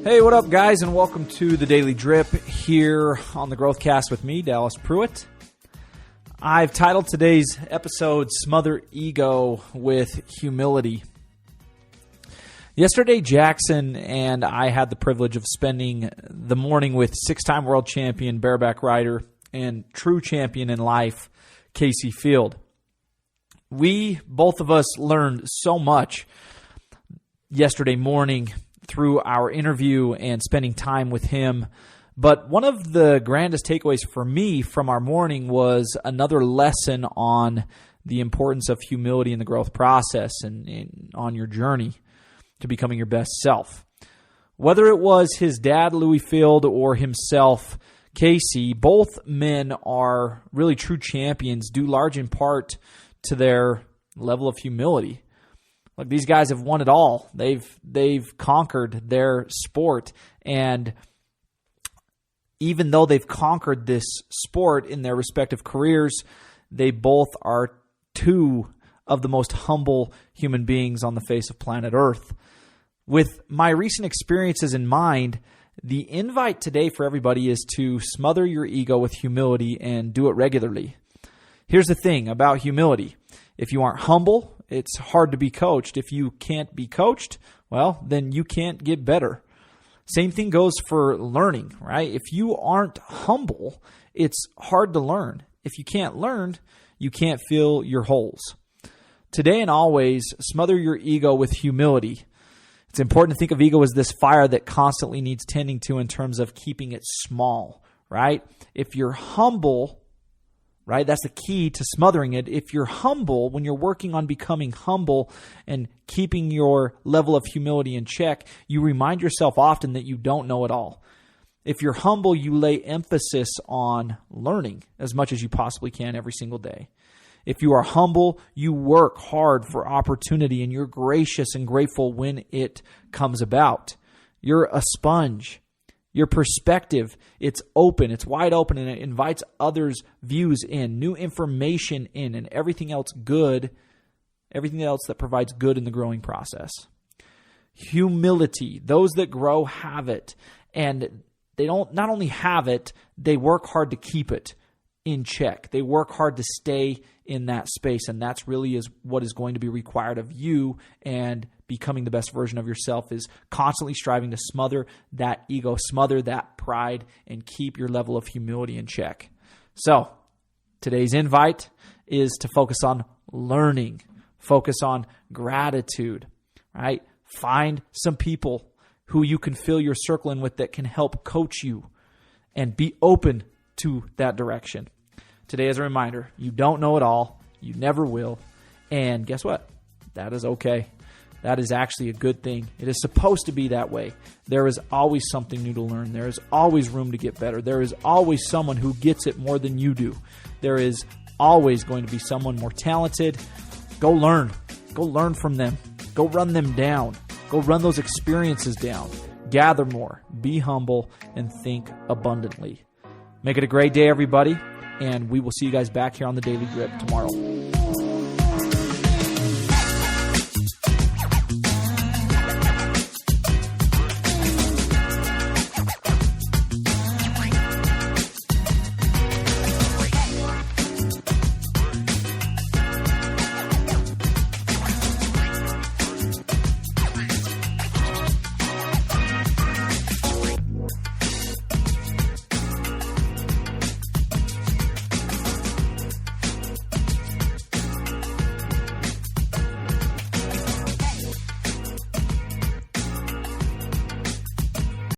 Hey, what up, guys, and welcome to the Daily Drip here on the Growthcast with me, Dallas Pruitt. I've titled today's episode, Smother Ego with Humility. Yesterday, Jackson and I had the privilege of spending the morning with six-time world champion, bareback rider, and true champion in life, Casey Field. Both of us learned so much yesterday morning through our interview and spending time with him. But one of the grandest takeaways for me from our morning was another lesson on the importance of humility in the growth process and on your journey to becoming your best self. Whether it was his dad, Louis Field, or himself, Casey, both men are really true champions, due large in part to their level of humility. Like, these guys have won it all. They've conquered their sport, and even though they've conquered this sport in their respective careers, they both are two of the most humble human beings on the face of planet Earth. With my recent experiences in mind, the invite today for everybody is to smother your ego with humility and do it regularly. Here's the thing about humility. If you aren't humble, it's hard to be coached. If you can't be coached, well, then you can't get better. Same thing goes for learning, right? If you aren't humble, it's hard to learn. If you can't learn, you can't fill your holes. Today and always, smother your ego with humility. It's important to think of ego as this fire that constantly needs tending to in terms of keeping it small, right? If you're humble, right, that's the key to smothering it. If you're humble, when you're working on becoming humble and keeping your level of humility in check, you remind yourself often that you don't know it all. If you're humble, you lay emphasis on learning as much as you possibly can every single day. If you are humble, you work hard for opportunity and you're gracious and grateful when it comes about. You're a sponge. Your perspective, it's open, it's wide open, and it invites others' views in, new information in, and everything else good, everything else that provides good in the growing process. Humility, those that grow have it, and they don't not only have it, they work hard to keep it in check. They work hard to stay in that space, and that's really is what is going to be required of you, and becoming the best version of yourself is constantly striving to smother that ego, smother that pride, and keep your level of humility in check. So today's invite is to focus on learning, focus on gratitude, right? Find some people who you can fill your circle in with that can help coach you, and be open to that direction. Today is a reminder, you don't know it all, you never will, and guess what? That is okay. That is actually a good thing. It is supposed to be that way. There is always something new to learn. There is always room to get better. There is always someone who gets it more than you do. There is always going to be someone more talented. Go learn. Go learn from them. Go run them down. Go run those experiences down. Gather more. Be humble and think abundantly. Make it a great day, everybody, and we will see you guys back here on the Daily Drip tomorrow.